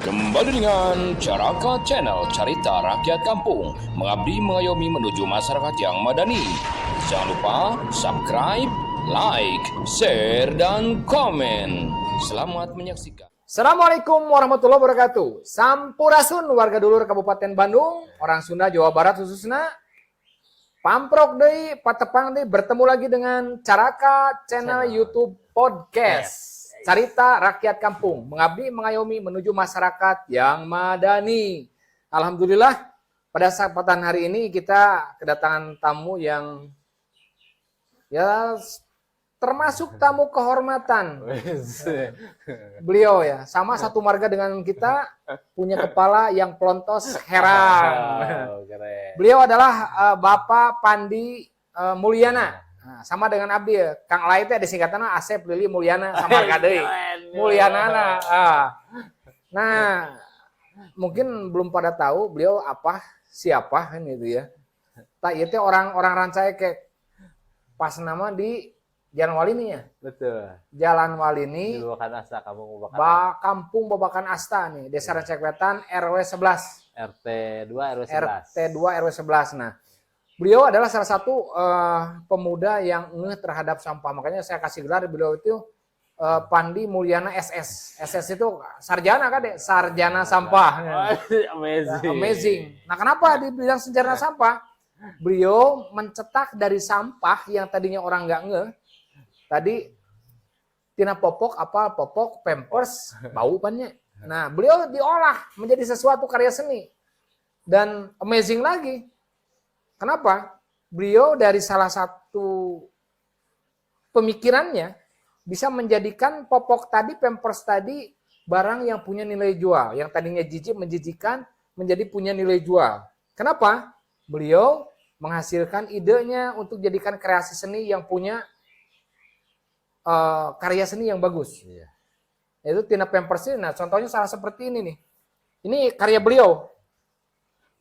Kembali dengan Caraka Channel, Carita Rakyat Kampung, mengabdi mengayomi menuju masyarakat yang madani. Jangan lupa subscribe, like, share, dan komen. Selamat menyaksikan. Assalamualaikum warahmatullahi wabarakatuh. Sampurasun warga dulur Kabupaten Bandung, orang Sunda Jawa Barat khususnya. Pamprok deui, patepang deui, bertemu lagi dengan Caraka Channel YouTube Podcast. Carita Rakyat Kampung, mengabdi mengayomi menuju masyarakat yang madani. Alhamdulillah, pada kesempatan hari ini kita kedatangan tamu yang ya termasuk tamu kehormatan. Beliau ya, sama satu marga dengan kita, punya kepala yang pelontos heran. Beliau adalah Bapak Pandi Mulyana. Nah, sama dengan Abdi ya. Kang Lai teh disingkatanna Asep Lili Mulyana sama Kadei. Mulyana. Nah, mungkin belum pada tahu beliau siapa kan gitu ya. Tak ieu teh orang Rancai kayak pas nama di Jalan Walini ya. Betul. Jalan Walini. Di Babakan Asta, Kampung Babakan Asta nih, Desa Rancai Wetan RW 11. RT 2 RW 11. RT 2 RW 11. Nah, beliau adalah salah satu pemuda yang ngeh terhadap sampah. Makanya saya kasih gelar beliau itu Pandi Mulyana SS. SS itu sarjana kan deh, sarjana sampah. Amazing. Amazing. Nah, kenapa dibilang sarjana sampah? Beliau mencetak dari sampah yang tadinya orang nggak ngeh. Tadi tina popok pampers bau pannya. Nah, beliau diolah menjadi sesuatu karya seni. Dan amazing lagi. Kenapa? Beliau dari salah satu pemikirannya bisa menjadikan popok tadi, pampers tadi barang yang punya nilai jual. Yang tadinya jijik menjijikan menjadi punya nilai jual. Kenapa? Beliau menghasilkan idenya untuk jadikan kreasi seni yang punya karya seni yang bagus. Iya. Itu tina pampers ini. Nah, contohnya salah seperti ini nih. Ini karya beliau.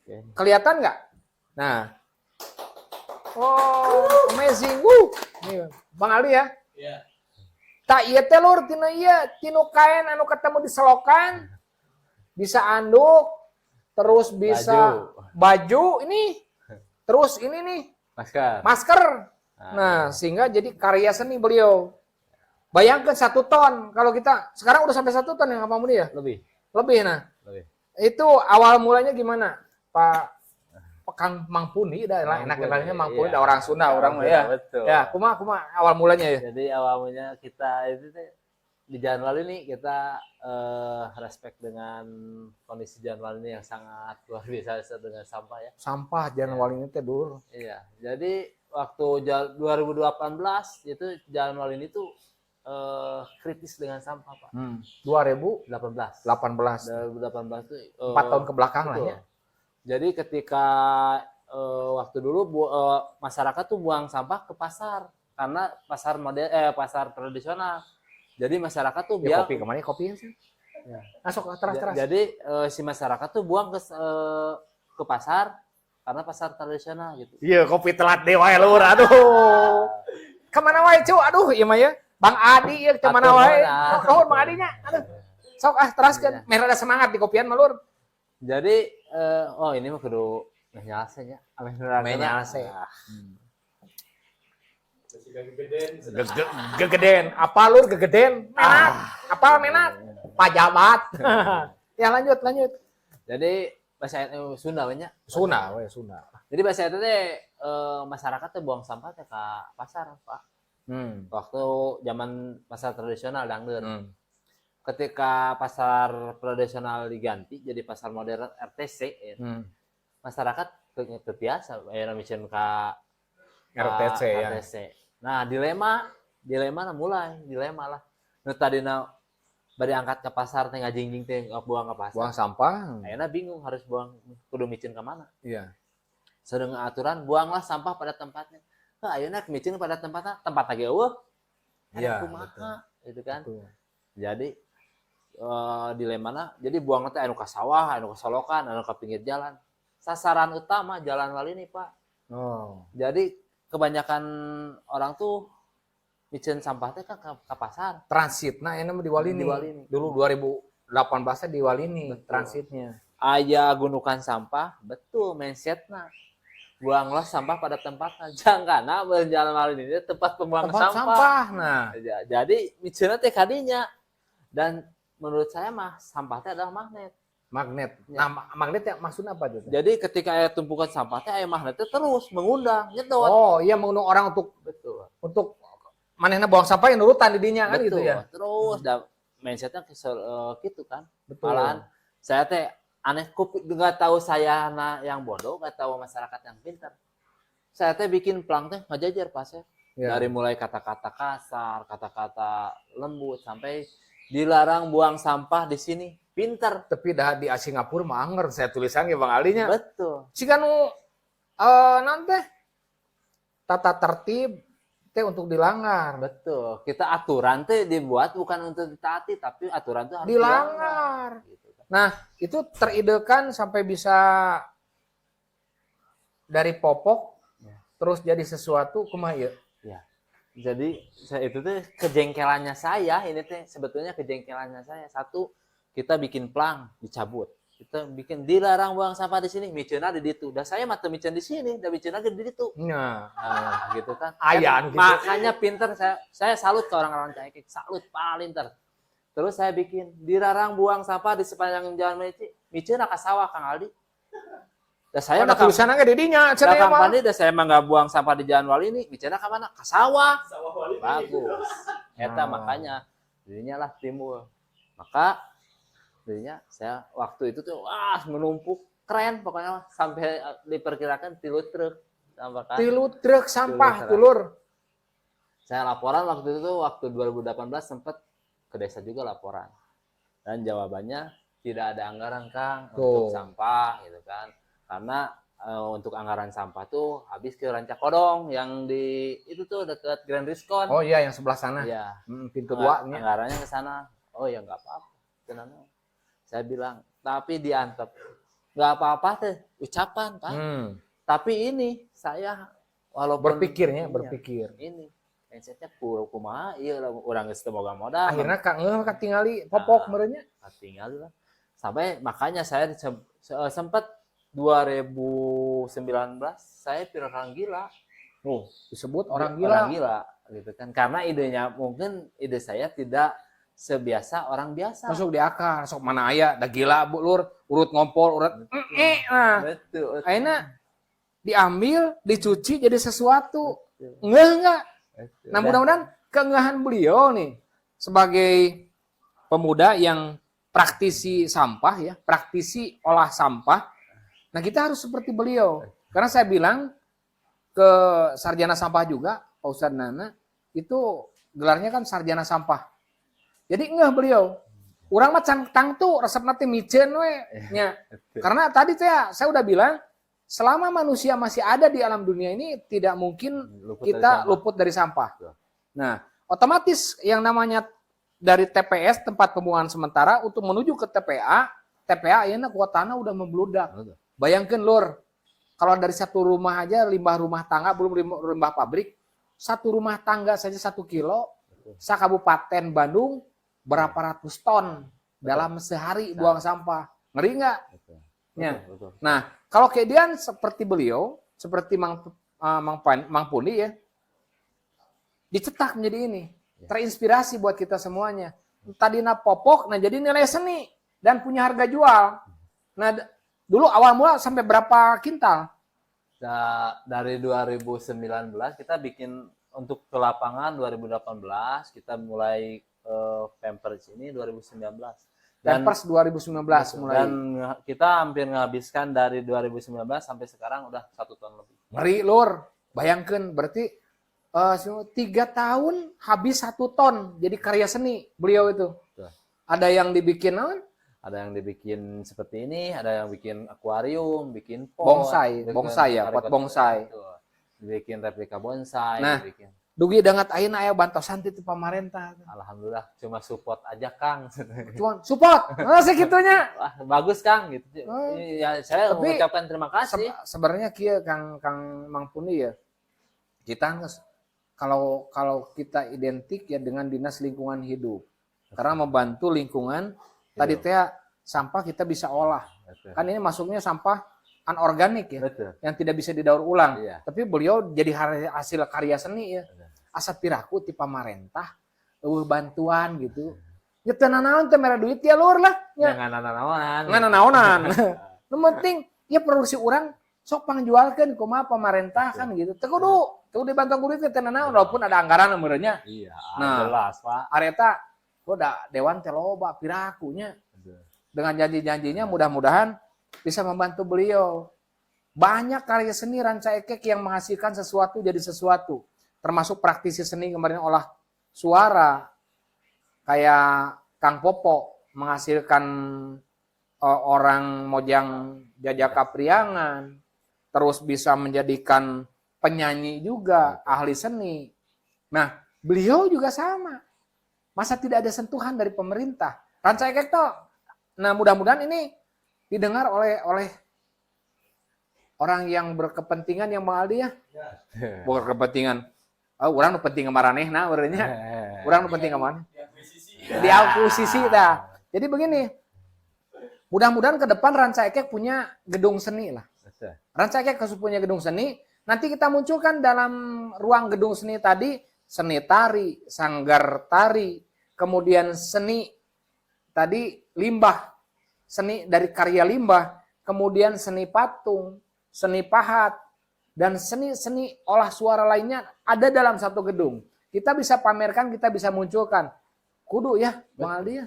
Oke. Kelihatan nggak? Nah. Oh, amazing. Nih, Bang Ali ya. Iya. Tak ieu teh lur tina ieu, tinu kain anu ketemu di selokan. Bisa anduk, terus bisa baju ini. Terus ini nih, masker. Nah, sehingga jadi karya seni beliau. Bayangkan 1 ton. Kalau kita sekarang udah sampai 1 ton ya Pak Mudi ya? Lebih nah. Lebih. Itu awal mulanya gimana? Pak Kang Mangpuni dah lah enak-enaknya Mangpuni iya. dah orang Sunda orang ya. Betul. Ya, kumaha awal mulanya ya? Jadi awalnya kita itu di Jalan Wali ini kita respect dengan kondisi Jalan Wali ini yang sangat luar biasa dengan sampah ya. Sampah Jalan Wali ini teh dulu. Iya. Jadi waktu 2018 itu Jalan Wali ini tuh kritis dengan sampah, Pak. 2018 2018 itu 4 tahun ke belakang lah ya. Jadi ketika waktu dulu masyarakat tuh buang sampah ke pasar karena pasar tradisional. Jadi masyarakat tuh Ya, kopi sih. Ya. Masuk teras. Jadi si masyarakat tuh buang ke pasar karena pasar tradisional gitu. Iya, kopi telat deh wae lur. Aduh. Kemana wae, cu? Aduh, iya mah ya. Bang Adi ya kemana wae. Nuhun Bang Adinya. Aduh. Sok teraskeun. Merah ada semangat di kopian mah lur. Jadi ini mah kudu nyalase nya. Nyalase. Gegeden. Apa lur gegeden? Menak. Apa menak? Pajabat. Ya lanjut. Jadi bahasa Sunda we nya. Sunda. Jadi bahasa itu teh masyarakat tuh buang sampah teh ke pasar, Pak. Waktu zaman pasar tradisional dangdut. Ketika pasar tradisional diganti jadi pasar modern RTC, masyarakat terbiasa bayar misen ke RTC ya. Nah, dilema lah. Nu tadina bade angkat ke pasar teh ngajingjing teh buang ke pasar. Buang sampah. Ayeuna bingung harus buang kudu micin ke mana. Iya. Sedang aturan buanglah sampah pada tempatnya. Nah, ayeuna micin pada tempatnya, tempat lagi eueuh. Iya, kumaha gitu kan. Betul. Jadi dilemana jadi buang teh anu ka sawah, anu ka solokan, anu ka pinggir jalan. Sasaran utama Jalan Wali ini, Pak. Oh. Jadi kebanyakan orang tuh micin sampah teh ke pasar. Transit. Nah, ini mah di Walini. Di Walini. Dulu 18-nya di Walini Betul. transitnya. Aya gundukan sampah, betul mindsetna. Buanglah sampah pada tempatnya. Jangan berjalan malin ini tempat pembuangan Tempat sampah. Nah, Jadi miceuna teh kadinya. Dan menurut saya mah sampah teh adalah magnet. magnet. Ya. Nah, magnet ya maksudnya apa tuh? Jadi ketika aya tumpukan sampah teh aya magnetnya terus mengundang, nyedot. Oh, iya mengundang orang Betul. untuk manehna buang sampah yang nurutan di dinya kan gitu Betul. ya. Terus mindsetnya gitu kan. Betul. Malahan saya teh aneh nggak tahu saya yang bodoh, nggak tahu masyarakat yang pintar. Saya teh bikin plang teh ngajajar pas ya. Ya. Dari mulai kata-kata kasar, kata-kata lembut sampai dilarang buang sampah di sini. Pintar. Tapi dah di Singapura mah anger saya tulisannya Bang Alinya. Betul. Jika nanti tata tertib teh untuk dilanggar. Betul. Kita aturan teh dibuat bukan untuk ditaati, tapi aturan teh harus dilanggar. Gitu kan. Nah, itu teridekan sampai bisa dari popok terus jadi sesuatu kumaha ieu? Ya. Jadi itu tuh kejengkelannya saya, ini teh sebetulnya kejengkelannya saya. Satu, kita bikin plang dicabut. Kita bikin dilarang buang sampah di sini, miceuna di ditu. Dan saya mah teu miceun di sini, da miceuna di ditu. Nah, Gitu kan. ayan gitu. Makanya pinter saya salut ke orang-orang Caikik, salut paling pinter. Terus saya bikin dilarang buang sampah di sepanjang jalan miceuna ka sawah Kang Aldi. Dan saya mah tulisanna ge di dinya cenah Kang mah. Pandi dan saya mah nggak buang sampah di jalan wali ini, bicara ke mana? Ke sawah. Bagus. Eta makanya dirinya lah timbul. Maka dirinya saya waktu itu tuh wah menumpuk keren pokoknya sampai diperkirakan 3 truk sampah kan. 3 truk sampah dulur. Saya laporan waktu itu waktu 2018 sempat ke desa juga laporan. Dan jawabannya tidak ada anggaran Kang untuk sampah gitu kan. Karena untuk anggaran sampah tuh habis ke Rancakodong yang di itu tuh dekat Grand Rizkon. Oh iya yang sebelah sana. Iya. Pintu 2 nya. Anggarannya ke sana. Oh ya nggak apa-apa. Tenang. Saya bilang, tapi diantep. Nggak apa-apa teh ucapan Pak. Tapi ini saya walaupun berpikir. Ini mindsetnya kumaha ieu urang geus teu boga modal. Akhirnya kangeuh katingali popok merenya. Katingali lah. Sampai makanya saya sempat 2019 saya orang gila. Oh, disebut orang gila. Orang gila gitu kan. Karena idenya mungkin ide saya tidak sebiasa orang biasa. Masuk di akal, sok mana aya da gila Bu Lur, urut ngompol, urut nah. Betul. Akhirnya diambil, dicuci jadi sesuatu. Enggak. Nah, mudah-mudahan keengahan beliau nih sebagai pemuda yang praktisi sampah ya, praktisi olah sampah. Nah, kita harus seperti beliau. Karena saya bilang ke sarjana sampah juga, Pak Ustadz Nana, itu gelarnya kan sarjana sampah. Jadi enggak beliau. Urang mah tang tuh resep nanti miceun we nya. Karena tadi saya udah bilang selama manusia masih ada di alam dunia ini tidak mungkin kita luput dari sampah. Nah, otomatis yang namanya dari TPS tempat pembuangan sementara untuk menuju ke TPA ini kuotanya udah membludak. Bayangkan Lur, kalau dari satu rumah aja limbah rumah tangga belum limbah pabrik, satu rumah tangga saja 1 kilo, sakabupaten Bandung berapa ratus ton dalam sehari buang sampah. Ngeri nggak? Ya. Nah, kalau kemudian seperti beliau, seperti Mang Pundi ya, dicetak menjadi ini. Terinspirasi buat kita semuanya. Tadinya popok, nah jadi nilai seni dan punya harga jual. Nah, dulu awal mula sampai berapa kintal? Dari 2019 kita bikin untuk ke lapangan 2018, kita mulai Pampers ini 2019. Pampers 2019 mulai. Dan kita hampir menghabiskan dari 2019 sampai sekarang udah 1 ton lebih. Ngeri Lur, bayangkan berarti 3 tahun habis 1 ton jadi karya seni beliau itu. Betul. Ada yang dibikin Ada yang dibikin seperti ini, ada yang bikin akuarium, bikin pot, bonsai ya, pot bonsai. Dibikin replika bonsai, nah, dugi dangat ayeuna aya bantosan ti pamarentah. Alhamdulillah, cuma support aja Kang. Cuma support. Nah, segitunya. Wah, bagus Kang gitu. Ya, saya mengucapkan terima kasih. Sebenarnya kieu Kang Mang Pundi ya. Kita kalau kita identik ya dengan Dinas Lingkungan Hidup. Karena membantu lingkungan Tadi teh sampah kita bisa olah. Betul. Kan ini masuknya sampah anorganik ya, Betul. yang tidak bisa didaur ulang. Iya. Tapi beliau jadi hasil karya seni ya. Asa piraku ti pamarentah, bantuan gitu. Ya teu nanaon teh mere duit ya lur lah. Ya. Jangan naon-naonan. Ngan Nu penting ya produksi orang sok pangjualkeun kumaha pamarentah kan gitu. Teu kudu dibantu duit teh nanaon walaupun ada anggaran meureunnya. Iya, Nah. jelas, Pak. Areta da dewan teh loba pirakunya. Dengan janji-janjinya mudah-mudahan bisa membantu beliau. Banyak karya seni Ranca Ekek yang menghasilkan sesuatu jadi sesuatu. Termasuk praktisi seni kemarin olah suara. Kayak Kang Popo menghasilkan orang Mojang Jajaka Priangan. Terus bisa menjadikan penyanyi juga, ahli seni. Nah, beliau juga sama. Masa tidak ada sentuhan dari pemerintah? Ranca Ekek toh. Nah, mudah-mudahan ini didengar oleh orang yang berkepentingan yang mengaldi ya. Berkepentingan. Oh, orang nu penting maranehna urangnya. Urang nu penting mana? Diakuisisi dah. Jadi begini. Mudah-mudahan ke depan Ranca Ekek punya gedung seni lah. Ranca Ekek punya gedung seni, nanti kita munculkan dalam ruang gedung seni tadi seni tari, sanggar tari, kemudian seni tadi limbah, seni dari karya limbah, kemudian seni patung, seni pahat, dan seni-seni olah suara lainnya ada dalam satu gedung. Kita bisa pamerkan, kita bisa munculkan. Kudu ya, Bang Aldi ya.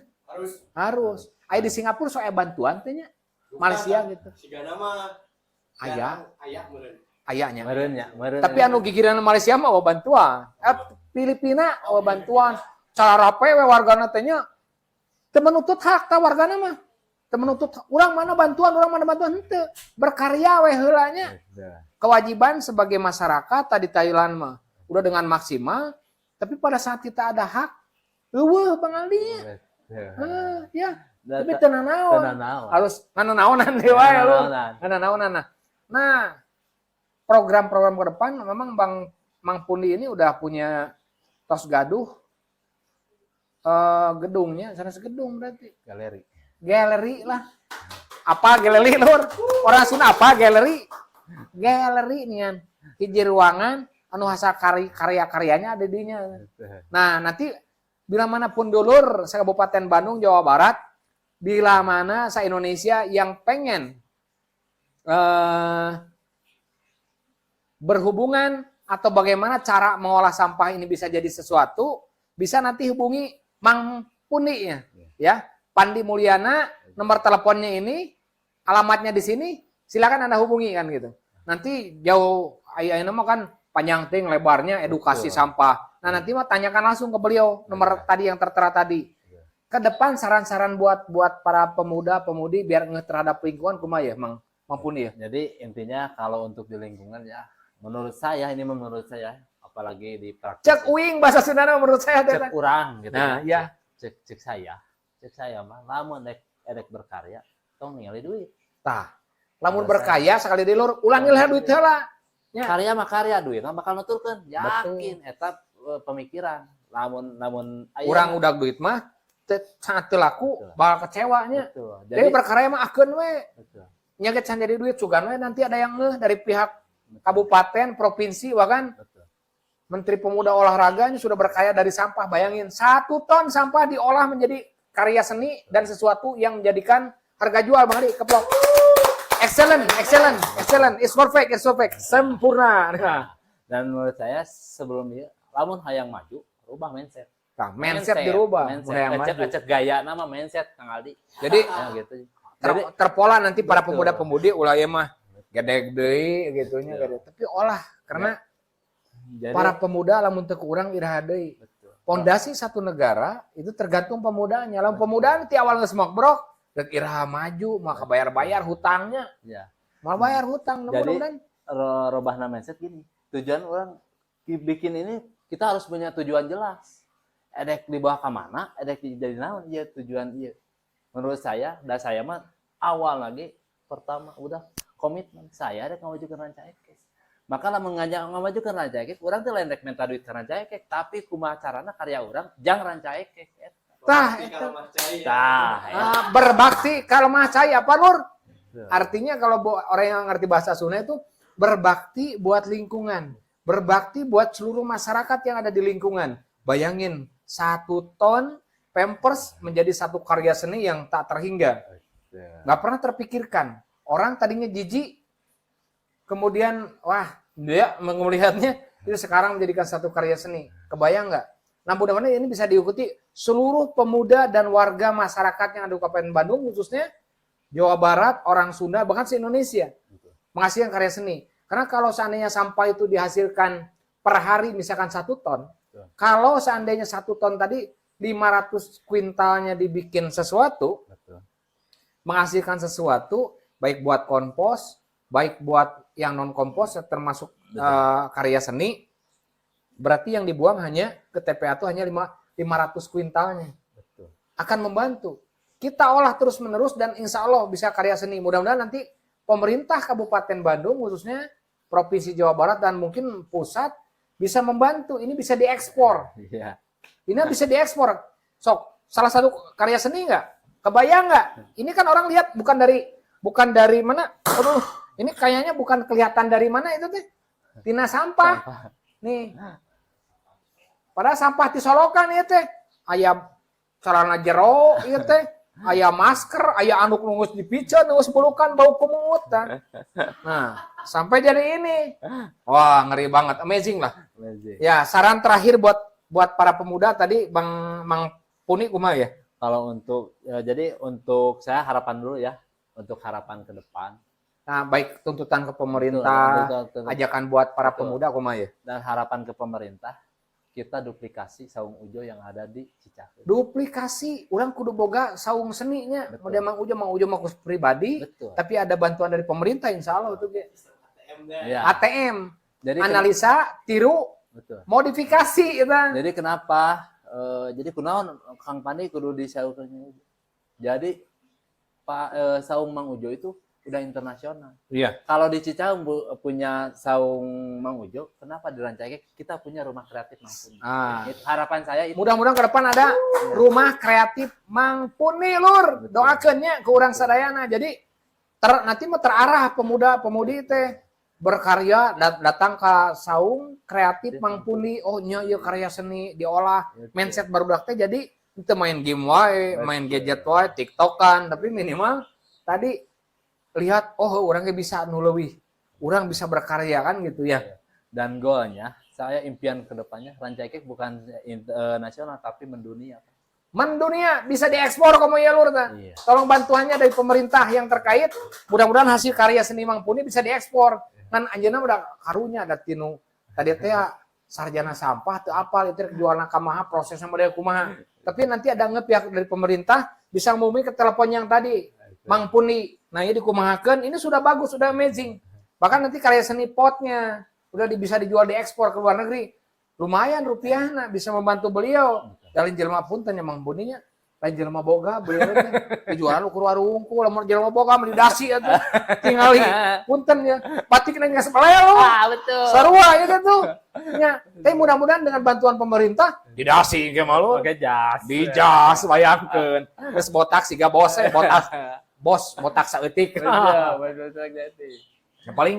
Harus. Ayo di Singapura soal bantuan tehnya. Malaysia gitu. Sigana mah Ayahnya. Meureun. Tapi anu gigiran Malaysia mah awa bantuan. Filipina awa bantuan. Cara rape we wargana teh nya teu menuntut hak ta wargana mah. Teu menuntut urang mana bantuan henteu. Berkarya we heula nya. Kewajiban sebagai masyarakat tadi Thailand mah udah dengan maksimal, tapi pada saat kita ada hak, eueuh Bang Aldi. Ya. Tapi teu nanaon. Harus nanaonan deui wae lu. Nanaonan. Nah, program-program ke depan memang Mang Pundi ini udah punya tos gaduh gedungnya, sana segedung berarti. Galeri lah. Apa galeri lur? Orang Sunda apa galeri? Galeri nian. Hiji ruangan anu hasil karya-karyanya ada dinya. Nah, nanti bila manapun dulur Kabupaten Bandung, Jawa Barat, bila mana se-Indonesia yang pengen berhubungan atau bagaimana cara mengolah sampah ini bisa jadi sesuatu, bisa nanti hubungi Mang Pundi ya. Pandi Mulyana, nomor teleponnya ini, alamatnya di sini, silakan Anda hubungi kan gitu. Nanti jauh ayahnya mah kan panjang ting lebarnya edukasi sampah. Nah, nanti mah tanyakan langsung ke beliau nomor tadi yang tertera tadi. Ke depan saran-saran buat para pemuda-pemudi biar terhadap lingkungan kumaha ya Mang Pundi ya. Jadi intinya kalau untuk di lingkungan ya menurut saya apalagi di praktik. Cek uing bahasa Sunda menurut saya Cek urang gitu. Nah, ya. Cek saya mah lamun edek berkarya tong ningali duit. Tah. Lamun berkaya sekali di lur ulang nilai duit heula. Ya. Karya mah karya duit mah bakal nuturkeun. Yakin eta pemikiran. Lamun urang udah duit mah sangat laku bakal kecewanya. Jadi berkarya mah akeun we. Betul. Nya can jadi duit sugan we nanti ada yang dari pihak kabupaten, provinsi bahkan Menteri Pemuda Olahraganya sudah berkaya dari sampah. Bayangin 1 ton sampah diolah menjadi karya seni dan sesuatu yang menjadikan harga jual Bang Ali keplok. Excellent. It's perfect. Sempurna. Nah. Dan menurut saya sebelum dia lamun hayang maju, rubah mindset. Nah, mindset dirubah. Acek gaya nama mindset Kang Aldi. Jadi gitu. Terpola nanti para pemuda-pemudi ulah ya mah gede deui gitunya gede. Tapi olah karena para pemuda lamun teu kurang iraha deui. Pondasi satu negara itu tergantung pemudanya. Lamun pemudaan ti awal geus mokbrok, rek iraha maju maka bayar-bayar hutangnya. Ya. Mau bayar hutang mudah-mudahan robahna mindset gini. Tujuan orang bikin ini kita harus punya tujuan jelas. Edek dibawa ke mana, edek jadi naon ieu tujuan ieu. Menurut saya, dan saya mah awal lagi pertama udah komitmen saya ada ngamajukeun Ranca Ekek. Maka lah ngamajukeun Ranca Ekek, urang teh lain rek minta duit ka Ranca Ekek, tapi kumaha carana karya urang jang Ranca Ekek. Tah, berbakti kalau mah cai apa Lur? Artinya kalau orang yang ngerti bahasa Sunda itu berbakti buat lingkungan, berbakti buat seluruh masyarakat yang ada di lingkungan. Bayangin 1 ton Pampers menjadi satu karya seni yang tak terhingga. Nggak pernah terpikirkan. Orang tadinya jijik, kemudian wah dia melihatnya itu sekarang menjadikan satu karya seni. Kebayang nggak? Nah mudah-mudahan ini bisa diikuti seluruh pemuda dan warga masyarakat yang ada di Kabupaten Bandung, khususnya Jawa Barat, orang Sunda, bahkan se-Indonesia menghasilkan karya seni. Karena kalau seandainya sampah itu dihasilkan per hari misalkan 1 ton, kalau seandainya 1 ton tadi 500 kuintalnya dibikin sesuatu, menghasilkan sesuatu, baik buat kompos, baik buat yang non kompos termasuk karya seni, berarti yang dibuang hanya ke TPA itu hanya 500 kuintalnya. Akan membantu. Kita olah terus menerus dan insya Allah bisa karya seni. Mudah-mudahan nanti pemerintah Kabupaten Bandung khususnya Provinsi Jawa Barat dan mungkin pusat bisa membantu. Ini bisa diekspor. Ini bisa diekspor. Sok, salah satu karya seni nggak? Kebayang nggak? Ini kan orang lihat bukan dari mana. Aduh, ini kayaknya bukan kelihatan dari mana itu teh. Tina sampah. Nih. Padahal sampah disolokan ya teh. Aya celana jero ieu teh. Aya masker, aya anduk nunggus dipiceun, nunggus pelukan bau kumut. Nah, sampai jadi ini. Wah, ngeri banget, amazing lah. Ya, saran terakhir buat para pemuda tadi Mang Puni kumaha ya? Kalau untuk jadi untuk saya harapan dulu ya, untuk harapan ke depan. Nah, baik tuntutan ke pemerintah, ajakan buat para pemuda kumaha ya? Dan harapan ke pemerintah, kita duplikasi saung ujo yang ada di Cicaheum. Duplikasi, orang kudu boga saung seninya. Model Mang Ujo mah pribadi, tapi ada bantuan dari pemerintah insya Allah itu ATM. Jadi analisa, tiru, modifikasi itu. Jadi kenapa? Jadi kunaon Kang Pandi kudu disaurkeun. Jadi Pak saung Mang Ujo itu udah internasional. Iya. Kalau di Cicaheum punya saung Mang Ujo, kenapa di Rancaikek kita punya rumah kreatif Mang Puni? Harapan saya itu. Mudah-mudahan ke depan ada rumah kreatif Mang Puni Lur. Doakeunnya ke urang sadayana. Jadi nanti mah terarah pemuda-pemudi teh berkarya datang ke saung kreatif Mang Puni. Oh nya ieu karya seni diolah. Mindset barudak teh jadi itu main game wae, main gadget wae, TikTokan, tapi minimal tadi lihat, oh orangnya bisa nulewih, orang bisa berkarya kan gitu ya. Dan goalnya, saya impian kedepannya Rancaikek bukan nasional tapi mendunia. Mendunia bisa diekspor kamu ya Lur. Tolong bantuannya dari pemerintah yang terkait. Mudah-mudahan hasil karya seni Mang Puni bisa diekspor. Kan anjeunna udah karunya ada tinu tadi teh sarjana sampah teu apal itu jualan kamaha prosesnya model kumaha. Tapi nanti ada pihak dari pemerintah bisa ngomongin ke telepon yang tadi Mang Puni. Nah ini dikumahakeun, ini sudah bagus, sudah amazing. Bahkan nanti karya seni potnya udah bisa dijual diekspor ke luar negeri. Lumayan rupiahna bisa membantu beliau. Dalin jelema punten Mang Puninya. Lain jelema boga beliau dijualan ukur warungku, lamun jelema boga meuli dasi atuh. Tingali punten ya. Batik geus peleo. Betul. Sarua ya gitu. Ya, tapi mudah-mudahan dengan bantuan pemerintah didasi ge malu. Oke, jas. Dijas bayangkeun. Geus botak siga bos botak saeutik. Iya, botak jadi. Yang paling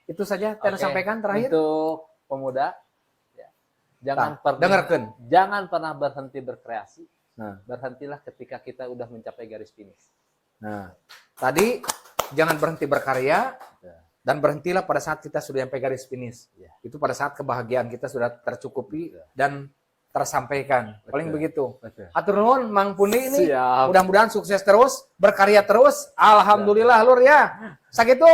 itu saja saya sampaikan terakhir. Untuk pemuda ya, jangan pernah berhenti berkreasi. Berhentilah ketika kita udah mencapai garis finish. Nah, tadi jangan berhenti berkarya dan berhentilah pada saat kita sudah sampai garis finish. Itu pada saat kebahagiaan kita sudah tercukupi dan tersampaikan. Paling begitu. Atur nuhun Mang Puni ini. Mudah-mudahan sukses terus, berkarya terus. Alhamdulillah Lur ya. Sakitu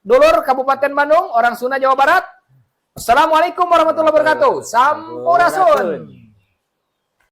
dulur Kabupaten Bandung, orang Sunda Jawa Barat. Assalamualaikum warahmatullahi wabarakatuh. Sampurasun.